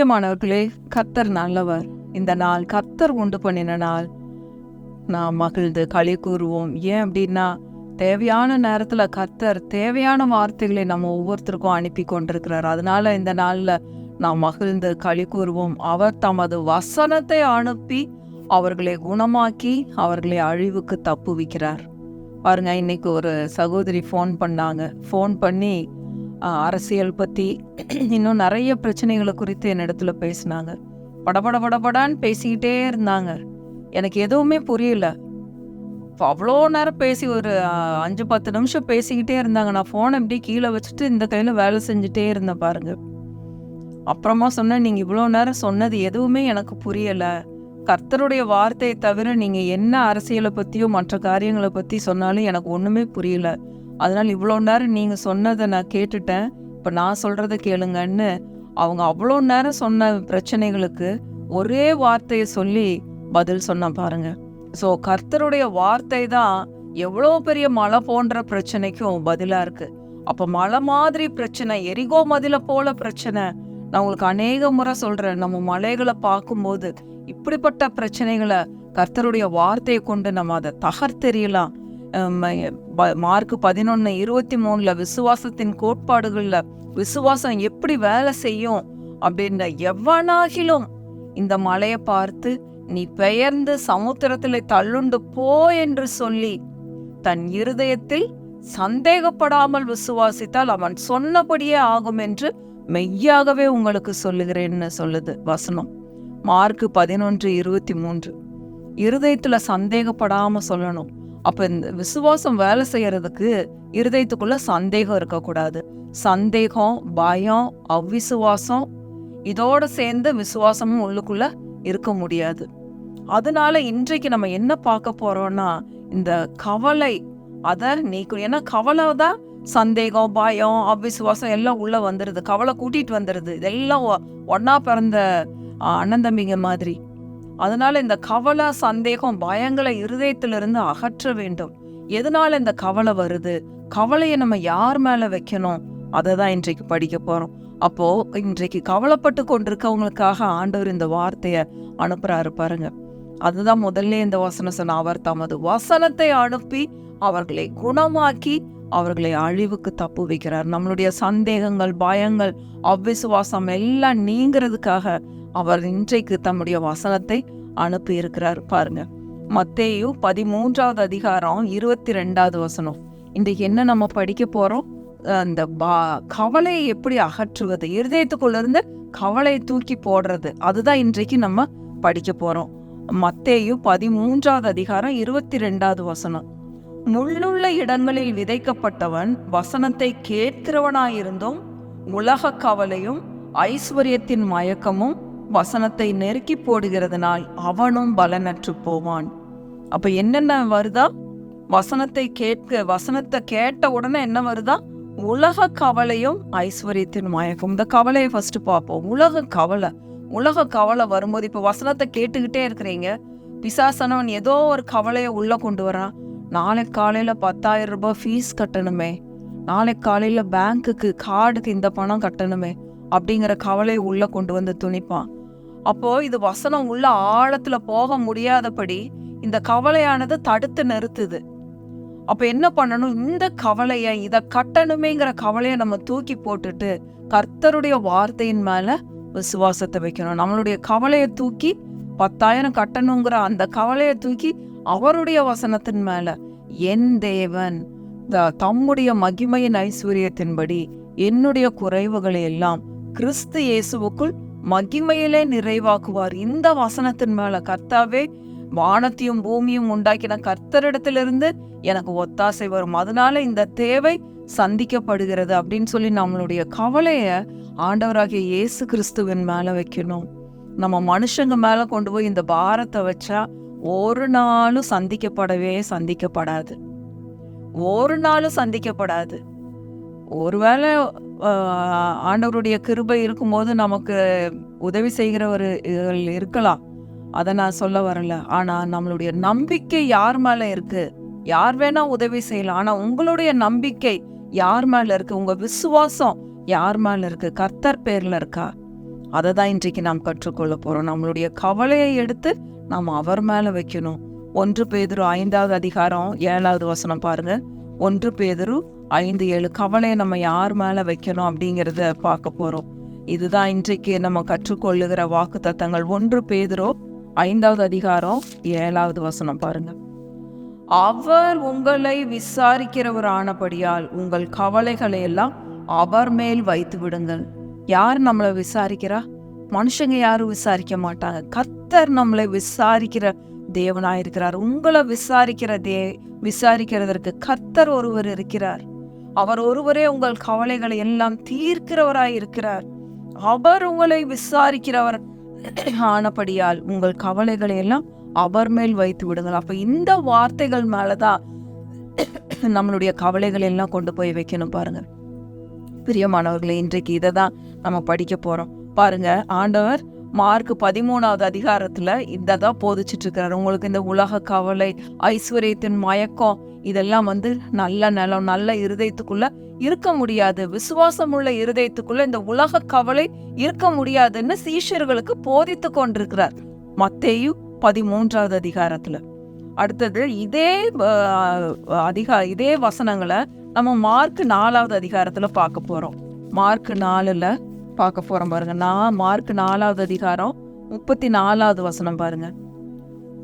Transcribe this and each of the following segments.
பிரியமானவர்களே, கர்த்தர் நல்லவர். இந்த நாள் கர்த்தர் உண்டு பண்ணின நாள். நாம் மகிழ்ந்து களி கூறுவோம். ஏன் அப்படின்னா, தேவையான நேரத்தில் கர்த்தர் தேவையான வார்த்தைகளை நம்ம ஒவ்வொருத்தருக்கும் அனுப்பி கொண்டிருக்கிறார். அதனால இந்த நாளில் நாம் மகிழ்ந்து களி கூறுவோம். அவர் தமது வசனத்தை அனுப்பி அவர்களை குணமாக்கி அவர்களை அழிவுக்கு தப்புவிக்கிறார். பாருங்க, இன்னைக்கு ஒரு சகோதரி ஃபோன் பண்ணாங்க. ஃபோன் பண்ணி அரசியல் பற்றி இன்னும் நிறைய பிரச்சனைகளை குறித்து என்னிடத்துல பேசினாங்க. படபடான்னு பேசிக்கிட்டே இருந்தாங்க. எனக்கு எதுவுமே புரியல. அவ்வளோ நேரம் பேசி ஒரு 5-10 நிமிஷம் பேசிக்கிட்டே இருந்தாங்க. நான் ஃபோனை எப்படி கீழே வச்சுட்டு இந்த கையில் வேலை செஞ்சுட்டே இருந்தேன் பாருங்க. அப்புறமா சொன்னேன், நீங்கள் இவ்வளோ நேரம் சொன்னது எதுவுமே எனக்கு புரியலை. கர்த்தருடைய வார்த்தையை தவிர நீங்கள் என்ன அரசியலை பற்றியோ மற்ற காரியங்களை பற்றி சொன்னாலும் எனக்கு ஒன்றுமே புரியல. அதனால் இவ்வளோ நேரம் நீங்கள் சொன்னதை நான் கேட்டுட்டேன், இப்போ நான் சொல்கிறத கேளுங்கன்னு அவங்க அவ்வளோ நேரம் சொன்ன பிரச்சனைகளுக்கு ஒரே வார்த்தையை சொல்லி பதில் சொன்ன பாருங்க. ஸோ கர்த்தருடைய வார்த்தை தான் எவ்வளோ பெரிய மலை போன்ற பிரச்சனைக்கும் பதிலாக இருக்குது. அப்போ மலை மாதிரி பிரச்சனை, எரிகோ மதிலை போல பிரச்சனை. நான் உங்களுக்கு அநேக முறை சொல்கிறேன், நம்ம மலைகளை பார்க்கும்போது இப்படிப்பட்ட பிரச்சனைகளை கர்த்தருடைய வார்த்தையை கொண்டு நம்ம அதை தகர்த்தெறியலாம். மார்க் 11:23 விசுவாசத்தின் கோட்பாடுகளில் விசுவாசம் எப்படி வேலை செய்யும் அப்படின்ற, எவனாகிலும் இந்த மலையை பார்த்து நீ பெயர்ந்து சமுத்திரத்தில் தள்ளுண்டு போ என்று சொல்லி தன் இருதயத்தில் சந்தேகப்படாமல் விசுவாசித்தால் அவன் சொன்னபடியே ஆகும் என்று மெய்யாகவே உங்களுக்கு சொல்லுகிறேன்னு சொல்லுது வசனம். மார்க் 11:23. இருதயத்துல சந்தேகப்படாம சொல்லணும். அப்ப இந்த விசுவாசம் வேலை செய்யறதுக்கு இருதயத்துக்குள்ள சந்தேகம் இருக்கக்கூடாது. சந்தேகம், பயம், அவ்விசுவாசம் இதோட சேர்ந்து விசுவாசமும் உள்ளுக்குள்ள இருக்க முடியாது. அதனால இன்றைக்கு நம்ம என்ன பார்க்க போறோம்னா, இந்த கவலை அதை நீக்கும். ஏன்னா கவலை தான் சந்தேகம், பயம், அவ்விசுவாசம் எல்லாம் உள்ள வந்துடுது. கவலை கூட்டிட்டு வந்துடுது. இதெல்லாம் ஒன்னா பிறந்த அண்ணன் தம்பிங்க மாதிரி. அதனால இந்த கவலை, சந்தேகம், பயங்களை இருதயத்திலிருந்து அகற்ற வேண்டும். எதனால இந்த கவலை வருது, கவலையை நம்ம யார் மேல வைக்கணும், அதை தான் இன்றைக்கு படிக்க போறோம். அப்போ இன்றைக்கு கவலைப்பட்டு கொண்டிருக்கவங்களுக்காக ஆண்டவர் இந்த வார்த்தையை அனுப்புறாரு பாருங்க. அதுதான் முதல்ல இந்த வசனம் சொன்ன, அவர் தமது வசனத்தை அனுப்பி அவர்களை குணமாக்கி அவர்களை அழிவுக்கு தப்பு வைக்கிறார். நம்மளுடைய சந்தேகங்கள், பயங்கள், அவ்விசுவாசம் எல்லாம் நீங்கிறதுக்காக அவர் இன்றைக்கு தம்முடைய வசனத்தை அனுப்பி இருக்கிறார் பாருங்க. மத்தேயு 13:22 வசனம். இன்றைக்கு என்ன நம்ம படிக்க போறோம், அந்த கவலையை எப்படி அகற்றுவது, இருதயத்துக்குள்ள இருந்து கவலையை தூக்கி போடுறது, அதுதான் இன்றைக்கு நம்ம படிக்க போறோம். மத்தேயு 13:22 வசனம். முள்ளுள்ள இடங்களில் விதைக்கப்பட்டவன் வசனத்தை கேட்கிறவனாயிருந்தும் உலக கவலையும் ஐஸ்வர்யத்தின் மயக்கமும் வசனத்தை நெருக்கி போடுகிறதுனால் அவனும் பலனற்று போவான். அப்ப என்னென்ன வருதா, வசனத்தை கேட்ட உடனே என்ன வருதா, உலக கவலையும் ஐஸ்வர்யத்தின் மயக்கம். இந்த கவலையை ஃபர்ஸ்ட் பார்ப்போம். உலக கவலை வரும்போது, இப்ப வசனத்தை கேட்டுக்கிட்டே இருக்கிறீங்க, பிசாசனவன் ஏதோ ஒரு கவலையை உள்ள கொண்டு வரான். நாளைக்கு காலையில 10,000 ரூபாய் ஃபீஸ் கட்டணுமே, நாளைக்கு காலையில பேங்க்குக்கு கார்டுக்கு இந்த பணம் கட்டணுமே அப்படிங்கிற கவலையை உள்ள கொண்டு வந்து துணிப்பான். அப்போ இது வசனம் உள்ள ஆழத்துல போக முடியாதபடி இந்த கவலையானது தடுத்து நிறுத்துது. அப்ப என்ன பண்ணணும், இந்த கவலையை, இதை கட்டணுமேங்கிற கவலையை நம்ம தூக்கி போட்டுட்டு கர்த்தருடைய வார்த்தையின் மேல விசுவாசத்தை வைக்கணும். நம்மளுடைய கவலையை தூக்கி 10,000 கட்டணுங்கிற அந்த கவலையை தூக்கி அவருடைய வசனத்தின் மேல, என் தேவன் தம்முடைய மகிமையின் ஐஸ்வர்யத்தின்படி என்னுடைய குறைவுகளை எல்லாம் கிறிஸ்து இயேசுவுக்குள் மகிமையிலே நிறைவாக்குவார். இந்த வசனத்தின் மேல, கர்த்தாவே வானத்தையும் பூமியும் உண்டாக்கின கர்த்தரிடத்திலிருந்து எனக்கு ஒத்தாசை வரும், அதனால இந்த தேவை சந்திக்கப்படுகிறது அப்படின்னு சொல்லி நம்மளுடைய கவலைய ஆண்டவராகிய இயேசு கிறிஸ்துவின் மேல வைக்கணும். நம்ம மனுஷங்க மேல கொண்டு போய் இந்த பாரத்தை வச்சா ஒரு நாளும் சந்திக்கப்படாது. ஒருவேளை ஆண்டவருடைய கிருபை இருக்கும்போது நமக்கு உதவி செய்கிறவர்கள் இருக்கலாம், அதை நான் சொல்ல வரல. ஆனா நம்மளுடைய நம்பிக்கை யார் மேல இருக்கு, யார் வேணா உதவி செய்யலாம். ஆனா உங்களுடைய நம்பிக்கை யார் மேல இருக்கு, உங்க விசுவாசம் யார் மேல இருக்கு, கர்த்தர் பேர்ல இருக்கா? அதை தான் இன்றைக்கு நாம் கற்றுக்கொள்ள போறோம். நம்மளுடைய கவலையை எடுத்து நாம் அவர் மேல வைக்கணும். 1 பேதுரு 5வது அதிகாரம் 7வது வசனம் பாருங்க. 1 பேதுரு 5:7 கவலையை நம்ம யார் மேல வைக்கணும் அப்படிங்கிறத பார்க்க போறோம். இதுதான் இன்றைக்கு நம்ம கற்றுக்கொள்ளுகிற வாக்கு தத்தங்கள். 1 பேதுரு 5வது அதிகாரம் 7வது வசனம் பாருங்க. அவர் உங்களை விசாரிக்கிறவர் ஆனபடியால் உங்கள் கவலைகளை எல்லாம் அவர் மேல் வைத்து விடுங்கள். யார் நம்மளை விசாரிக்கிறா? மனுஷங்க யாரும் விசாரிக்க மாட்டாங்க. கர்த்தர் நம்மளை விசாரிக்கிற தேவனாயிருக்கிறார். உங்களை விசாரிக்கிறதற்கு கர்த்தர் ஒருவர் இருக்கிறார். அவர் ஒருவரே உங்கள் கவலைகளை எல்லாம் தீர்க்கிறவராய் இருக்கிறார். அவர் உங்களை விசாரிக்கிறவர் ஆனபடியால் உங்கள் கவலைகளை எல்லாம் அவர் மேல் வைத்து விடுங்கள். அப்ப இந்த வார்த்தைகள் மேலதான் நம்மளுடைய கவலைகளை எல்லாம் கொண்டு போய் வைக்கணும். பாருங்க பிரியமானவர்களே, இன்றைக்கு இதை தான் நம்ம படிக்க போறோம். பாருங்க, ஆண்டவர் மார்க் 13வது அதிகாரத்துல இததான் போதிச்சுட்டு இருக்கிறார். உங்களுக்கு இந்த உலக கவலை, ஐஸ்வர்யத்தின் மயக்கம், இதெல்லாம் நல்ல நிலம், நல்ல இருதயத்துக்குள்ள இருக்க முடியாது. விசுவாசம் உள்ள இருதயத்துக்குள்ள இந்த உலக கவலை இருக்க முடியாதுன்னு சீஷர்களுக்கு போதித்து கொண்டிருக்கிறார் மத்தேயு 13வது அதிகாரத்துல. அடுத்தது இதே வசனங்களை நம்ம மார்க் 4வது அதிகாரத்துல பார்க்க போறோம். மார்க் 4ல பார்க்க போறோம் பாருங்க. மார்க் 4வது அதிகாரம் 34வது வசனம் பாருங்க.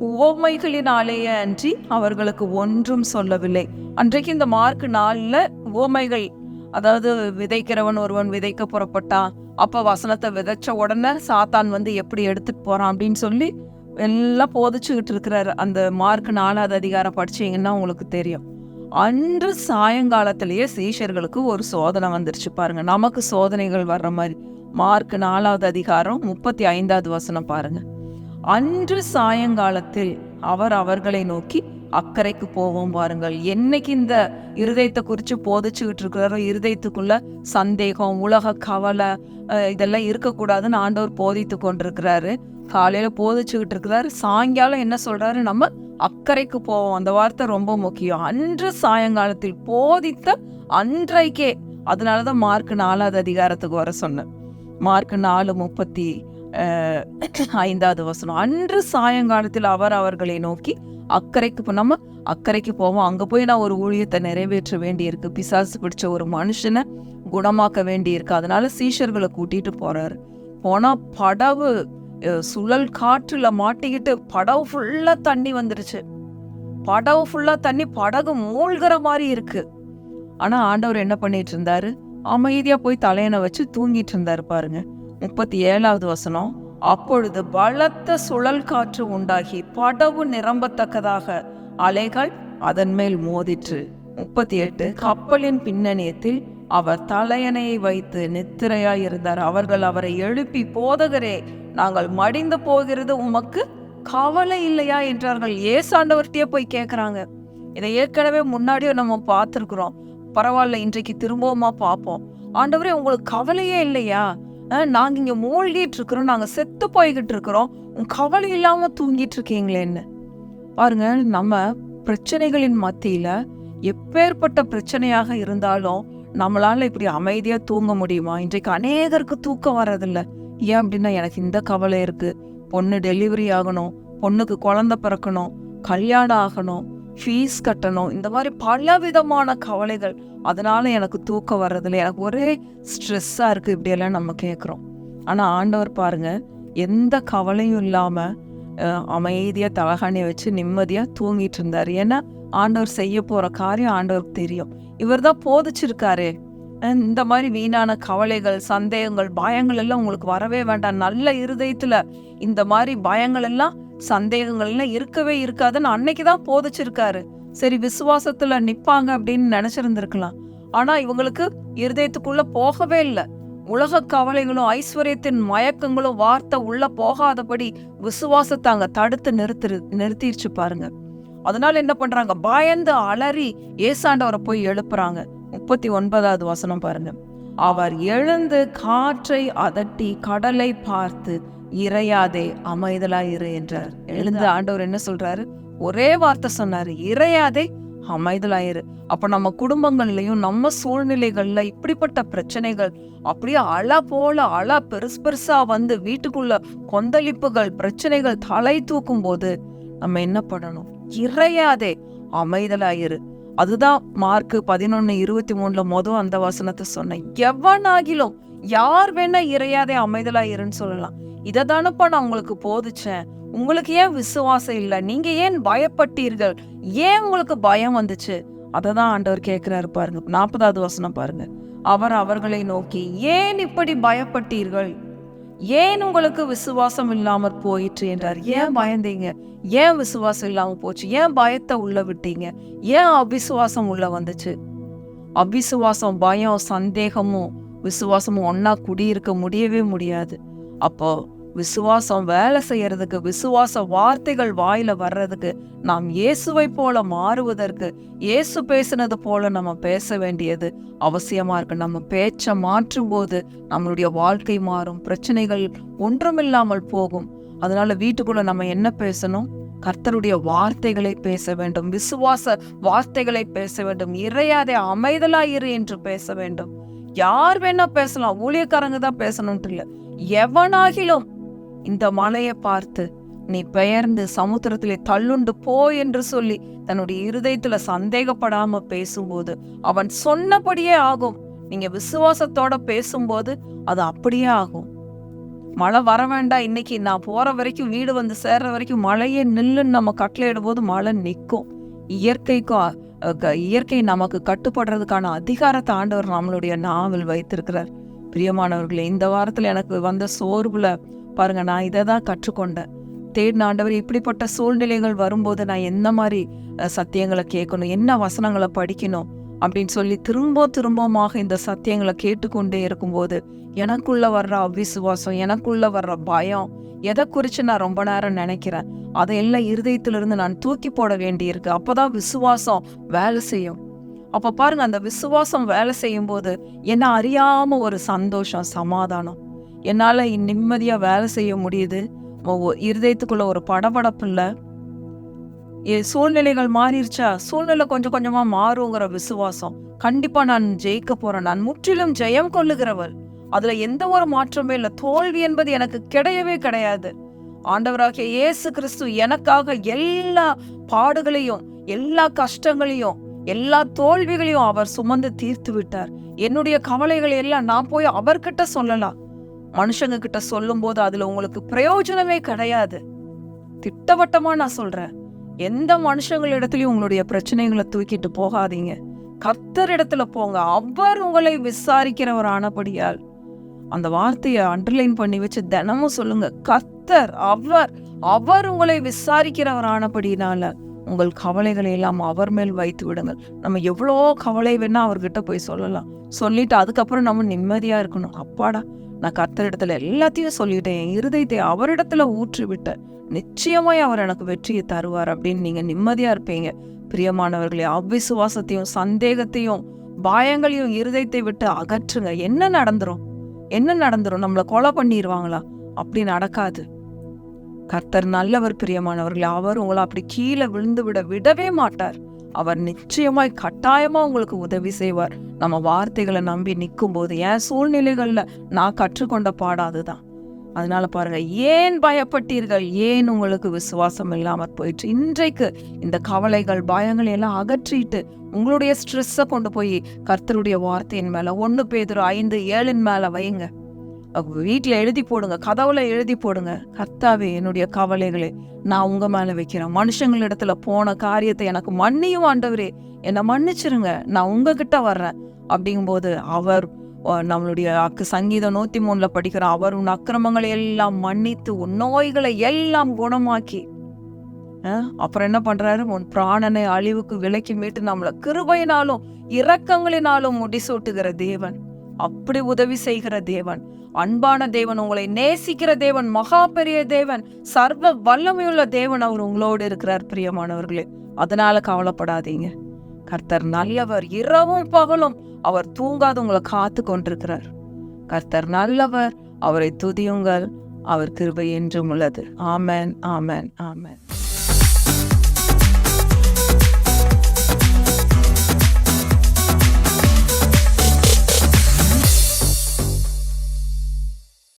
உவமைகளினாலேயே அன்றி அவர்களுக்கு ஒன்றும் சொல்லவில்லை. அன்றைக்கு இந்த மார்க் 4ல உவமைகள், அதாவது விதைக்கிறவன் ஒருவன் விதைக்க புறப்பட்டான், அப்ப வசனத்தை விதைச்ச உடனே சாத்தான் எப்படி எடுத்துட்டு போறான் அப்படின்னு சொல்லி எல்லாம் போதிச்சுக்கிட்டு இருக்கிறாரு. அந்த மார்க் 4வது அதிகாரம் படிச்சீங்கன்னா உங்களுக்கு தெரியும். அன்று சாயங்காலத்திலேயே சீஷர்களுக்கு ஒரு சோதனை வந்துருச்சு பாருங்க. நமக்கு சோதனைகள் வர்ற மாதிரி. மார்க் 4வது அதிகாரம் 35வது வசனம் பாருங்க. அன்று சாயங்காலத்தில் அவர் அவர்களை நோக்கி அக்கறைக்கு போவோம் பாருங்கள். என்னைக்கு இந்த இருதயத்தை குறித்து போதிச்சுக்கிட்டு இருக்கிறாரோ, இருதயத்துக்குள்ள சந்தேகம், உலக கவலை இதெல்லாம் இருக்கக்கூடாதுன்னு ஆண்டவர் போதித்து கொண்டிருக்கிறாரு. காலையில போதிச்சுக்கிட்டு இருக்கிறாரு. சாயங்காலம் என்ன சொல்றாரு? நம்ம அக்கறைக்கு போவோம். அந்த வார்த்தை ரொம்ப முக்கியம். அன்று சாயங்காலத்தில் போதித்த அன்றைக்கே. அதனாலதான் மார்க் 4வது அதிகாரத்துக்கு வர சொன்னேன். மார்க் 4:35வது வசனம். அன்று சாயங்காலத்தில் அவர் அவர்களை நோக்கி நம்ம அக்கறைக்கு போவோம். அங்க போய் நான் ஒரு ஊழியத்தை நிறைவேற்ற வேண்டி இருக்கு. பிசாசு பிடிச்ச ஒரு மனுஷனை குணமாக்க வேண்டி இருக்கு. அதனால சீஷர்களை கூட்டிட்டு போறாரு. போனா படவு சுழல் காற்றுல மாட்டிக்கிட்டு படவு ஃபுல்லா தண்ணி வந்துருச்சு. படவு ஃபுல்லா தண்ணி, படகு மூழ்கிற மாதிரி இருக்கு. ஆனா ஆண்டவர் என்ன பண்ணிட்டு இருந்தாரு? அமைதியா போய் தலையணை வச்சு தூங்கிட்டு இருந்தாரு பாருங்க. 37வது வசனம். அப்பொழுது பலத்த சுழல் காற்று உண்டாகி படவு நிரம்பத்தக்கதாக அலைகள் அதன் மேல் மோதிற்று. 38 கப்பலின் பின்னணியத்தில் அவர் தலையணையை வைத்து நித்திரையாய் இருந்தார். அவர்கள் அவரை எழுப்பி, போதகரே, நாங்கள் மடிந்து போகிறது உமக்கு கவலை இல்லையா என்றார்கள். ஏசாண்டவர்கிட்டயே போய் கேட்கறாங்க. இதை ஏற்கனவே முன்னாடியே நம்ம பார்த்துருக்குறோம். பரவாயில்ல, இன்றைக்கு திரும்பவுமா பார்ப்போம். ஆண்டவரே, உங்களுக்கு கவலையே இல்லையா? நாங்க இங்க மூழ்கிட்டு இருக்கிறோம், நாங்க செத்து போய்கிட்டு இருக்கிறோம், உங்க கவலை இல்லாம தூங்கிட்டு இருக்கீங்களேன்னு பாருங்க. நம்ம பிரச்சனைகளின் மத்தியில எப்பேற்பட்ட பிரச்சனையாக இருந்தாலும் நம்மளால இப்படி அமைதியா தூங்க முடியுமா? இன்றைக்கு அநேகருக்கு தூக்கம் வர்றதில்ல. ஏன் அப்படின்னா, எனக்கு இந்த கவலை இருக்கு, பொண்ணு டெலிவரி ஆகணும், பொண்ணுக்கு குழந்தை பிறக்கணும், கல்யாணம் ஆகணும், ஃபீஸ் கட்டணும், இந்த மாதிரி பல விதமான கவலைகள். அதனால எனக்கு தூக்கம் வர்றதில்ல, எனக்கு ஒரே ஸ்ட்ரெஸ்ஸா இருக்கு, இப்படியெல்லாம் நம்ம கேட்குறோம். ஆனா ஆண்டவர் பாருங்க, எந்த கவலையும் இல்லாம அமைதியா தலகாணியை வச்சு நிம்மதியா தூங்கிட்டு இருந்தாரு. ஏன்னா ஆண்டவர் செய்ய போற காரியம் ஆண்டவருக்கு தெரியும். இவர் தான் போதிச்சிருக்காரு. இந்த மாதிரி வீணான கவலைகள், சந்தேகங்கள், பயங்கள் எல்லாம் உங்களுக்கு வரவே வேண்டாம். நல்ல இருதயத்துல இந்த மாதிரி பயங்கள் எல்லாம், சந்தேகங்கள் எல்லாம் இருக்கவே இருக்காதுன்னு அன்னைக்குதான் போதிச்சிருக்காரு. சரி, விசுவாசத்துல நிப்பாங்க அப்படின்னு நினைச்சிருந்திருக்கலாம். ஆனா இவங்களுக்கு இருதயத்துக்குள்ள போகவே இல்லை. உலக கவலைகளும் ஐஸ்வர்யத்தின் மயக்கங்களும் வார்த்தை உள்ள போகாதபடி விசுவாசத்தை அங்க தடுத்து நிறுத்திருச்சு பாருங்க. அதனால என்ன பண்றாங்க? பயந்து அலறி ஏசாண்டவரை போய் எழுப்புறாங்க. 39வது வசனம் பாருங்க. அவர் எழுந்து காற்றை அதட்டி கடலை பார்த்து, இறையாதே, அமைதலா இரு என்றார். எழுந்து ஆண்டவர் என்ன சொல்றாரு? ஒரே வார்த்தை சொன்னாரு, இறையாதே, அமைதலாயிரு. அப்ப நம்ம குடும்பங்கள்லயும் நம்ம சூழ்நிலைகள்ல இப்படிப்பட்ட பிரச்சனைகள் அப்படியே அலை பெருசு பெருசா வந்து வீட்டுக்குள்ள கொந்தளிப்புகள் பிரச்சனைகள் தலை தூக்கும் போது நம்ம என்ன பண்ணணும்? இறையாதே, அமைதலாயிரு. அதுதான் மார்க் 11:23 அந்த வசனத்தை சொன்னேன். எவனாகிலும் யார் வேணா இறையாதே அமைதலாயிருன்னு சொல்லலாம். இதை தானப்பா நான் உங்களுக்கு போதிச்சேன். உங்களுக்கு ஏன் விசுவாசம் இல்லை? நீங்க ஏன் பயப்பட்டீர்கள்? ஏன் உங்களுக்கு பயம் வந்துச்சு? அததான் ஆண்டவர் கேட்கிறாரு பாருங்க. 40வது வசனம் பாருங்க. அவர் அவர்களை நோக்கி, ஏன் இப்படி பயப்பட்டீர்கள்? ஏன் உங்களுக்கு விசுவாசம் இல்லாமற் போயிற்று என்றார். ஏன் பயந்தீங்க? ஏன் விசுவாசம் இல்லாம போச்சு? ஏன் பயத்தை உள்ள விட்டீங்க? ஏன் அவிசுவாசம் உள்ள வந்துச்சு? அவிசுவாசம், பயம், சந்தேகமும் விசுவாசமும் ஒன்னா குடியிருக்க முடியவே முடியாது. அப்போ விசுவாசம் வேலை செய்யறதுக்கு, விசுவாச வார்த்தைகள் வாயில வர்றதுக்கு, நாம் இயேசுவை போல மாறுவதற்கு, இயேசு பேசினது போல நம்ம பேச வேண்டியது அவசியமா இருக்கு. நம்ம பேச்சை மாற்றும் போது நம்மளுடைய வாழ்க்கை மாறும், பிரச்சனைகள் ஒன்றுமில்லாமல் போகும். அதனால வீட்டுக்குள்ள நம்ம என்ன பேசணும்? கர்த்தருடைய வார்த்தைகளை பேச வேண்டும், விசுவாச வார்த்தைகளை பேச வேண்டும். இறையாதே, அமைதலாயிரு என்று பேச வேண்டும். யார் வேணா பேசலாம், ஊழியக்காரங்க தான் பேசணும்ட்டு இல்லை. எவனாகிலும் இந்த மலையை பார்த்து நீ பெயர்ந்து சமுத்திரத்திலே தள்ளுண்டு போ என்று சொல்லி தன்னுடைய இருதயத்துல சந்தேகப்படாம பேசும்போது அவன் சொன்னபடியே ஆகும். நீங்க விசுவாசத்தோட பேசும்போது அது அப்படியே ஆகும். மழை வர வேண்டாம், இன்னைக்கு நான் போற வரைக்கும், வீடு வந்து சேர்ற வரைக்கும் மழையே நில்லுன்னு நம்ம கட்டளையிடும் போது மழை நிற்கும். இயற்கை நமக்கு கட்டுப்படுறதுக்கான அதிகாரத்தை ஆண்டவர் நம்மளுடைய நாவில் வைத்திருக்கிறார். பிரியமானவர்களே, இந்த வாரத்துல எனக்கு வந்த சோர்வுல பாருங்க, நான் இதை தான் கற்றுக்கொண்டேன். தேடின ஆண்டவர், இப்படிப்பட்ட சூழ்நிலைகள் வரும்போது நான் என்ன மாதிரி சத்தியங்களை கேட்கணும், என்ன வசனங்களை படிக்கணும் அப்படின்னு சொல்லி திரும்பமாக இந்த சத்தியங்களை கேட்டுக்கொண்டே இருக்கும்போது எனக்குள்ள வர்ற அவிசுவாசம், எனக்குள்ள வர்ற பயம், எதை குறித்து நான் ரொம்ப நேரம் நினைக்கிறேன், அதையெல்லாம் இருதயத்திலிருந்து நான் தூக்கி போட வேண்டியிருக்கு. அப்போதான் விசுவாசம் வேலை செய்யும். அப்போ பாருங்க, அந்த விசுவாசம் வேலை செய்யும் போது என்ன அறியாம ஒரு சந்தோஷம், சமாதானம், என்னால் நிம்மதியாக வேலை செய்ய முடியுது. இருதயத்துக்குள்ள ஒரு படபடப்பு இல்லை. சூழ்நிலைகள் மாறிடுச்சா, சூழ்நிலை கொஞ்சம் கொஞ்சமா மாறுங்கிற விசுவாசம். கண்டிப்பா நான் ஜெயிக்க போறேன், நான் முற்றிலும் ஜெயம் கொள்ளுகிறவள், அதுல எந்த ஒரு மாற்றமே இல்லை. தோல்வி என்பது எனக்கு கிடையவே கிடையாது. ஆண்டவராகிய இயேசு கிறிஸ்து எனக்காக எல்லா பாடுகளையும், எல்லா கஷ்டங்களையும், எல்லா தோல்விகளையும் அவர் சுமந்து தீர்த்து விட்டார். என்னுடைய கவலைகளை எல்லாம் நான் போய் அவர்கிட்ட சொல்லலாம். மனுஷங்க கிட்ட சொல்லும் போது அதுல உங்களுக்கு பிரயோஜனமே கிடையாது. திட்டவட்டமா நான் சொல்றேன், எந்த மனுஷங்களிடத்துலயும் உங்களுடைய பிரச்சனைகளை தூக்கிட்டு போகாதீங்க. கர்த்தர் இடத்துல போங்க. அவர் உங்களை விசாரிக்கிறவர் ஆனபடியால் அந்த வார்த்தையை அண்டர்லைன் பண்ணி வச்சு தினமும் சொல்லுங்க. கர்த்தர், அவர் உங்களை விசாரிக்கிறவர் ஆனபடினால உங்கள் கவலைகளை எல்லாம் அவர் மேல் வைத்து விடுங்கள். நம்ம எவ்வளோ கவலை வேணா அவர்கிட்ட போய் சொல்லலாம். சொல்லிட்டு அதுக்கப்புறம் நம்ம நிம்மதியா இருக்கணும். அப்பாடா, நான் கர்த்தர் இடத்துல எல்லாத்தையும் சொல்லிட்டேன், என் இருதயத்தை அவரிடத்துல ஊற்றி விட்டேன், நிச்சயமாய் அவர் எனக்கு வெற்றியை தருவார் அப்படின்னு நீங்க நிம்மதியா இருப்பீங்க. பிரியமானவர்களே, அவ்விசுவாசத்தையும் சந்தேகத்தையும் பயங்களையும் இருதயத்தை விட்டு அகற்றுங்க. என்ன நடந்துரும்? நம்மளை கொலை பண்ணிடுவாங்களா? அப்படி நடக்காது. கர்த்தர் நல்லவர். பிரியமானவர்களே, அவர் உங்களை அப்படி கீழே விழுந்து விடவே மாட்டார். அவர் நிச்சயமாய் கட்டாயமா உங்களுக்கு உதவி செய்வார். நம்ம வார்த்தைகளை நம்பி நிற்கும் போது, என் சூழ்நிலைகள்ல நான் கற்றுக்கொண்ட பாடாதுதான். அதனால பாருங்க, ஏன் பயப்பட்டீர்கள்? ஏன் உங்களுக்கு விசுவாசம் இல்லாம போயிடுச்சு? இன்றைக்கு இந்த கவலைகள் பயங்களை எல்லாம் அகற்றிட்டு உங்களுடைய ஸ்ட்ரெஸ்ஸை கொண்டு போய் கர்த்தருடைய வார்த்தையின் மேல 1 பேதுரு 5:7 மேல வைங்க. வீட்டுல எழுதி போடுங்க, கதவுல எழுதி போடுங்க. கர்த்தாவே, என்னுடைய கவலைகளை நான் உங்க மேல வைக்கிறேன். மனுஷங்களிடத்துல போன காரியத்தை எனக்கு மன்னியும் ஆண்டவரே, என்னை மன்னிச்சிருங்க, நான் உங்ககிட்ட வர்றேன் அப்படிங்கும்போது அவர் நம்மளுடைய சங்கீதம் 103 படிக்கிறோம், அவர் உன் அக்கிரமங்களை எல்லாம் மன்னித்து உன் நோய்களை எல்லாம் குணமாக்கி அப்புறம் என்ன பண்றாரு? உன் பிராணனை அழிவுக்கு விலக்கி மீட்டு நம்மள கிருபையினாலும் இரக்கங்களினாலும் முடிசூட்டுகிற தேவன், அப்படி உதவி செய்கிற தேவன், அன்பான தேவன், உங்களை நேசிக்கிற தேவன், மகா பெரிய தேவன், சர்வ வல்லமையுள்ள தேவன், அவர் உங்களோடு இருக்கிறார். பிரியமானவர்களே, அதனால கவலைப்படாதீங்க. கர்த்தர் நல்லவர், இரவும் பகலும் அவர் தூங்காது உங்களை காத்து கொண்டிருக்கிறார். கர்த்தர் நல்லவர், அவரை துதியுங்கள், அவர் கிருபை என்றும் உள்ளது. ஆமென், ஆமென், ஆமென்.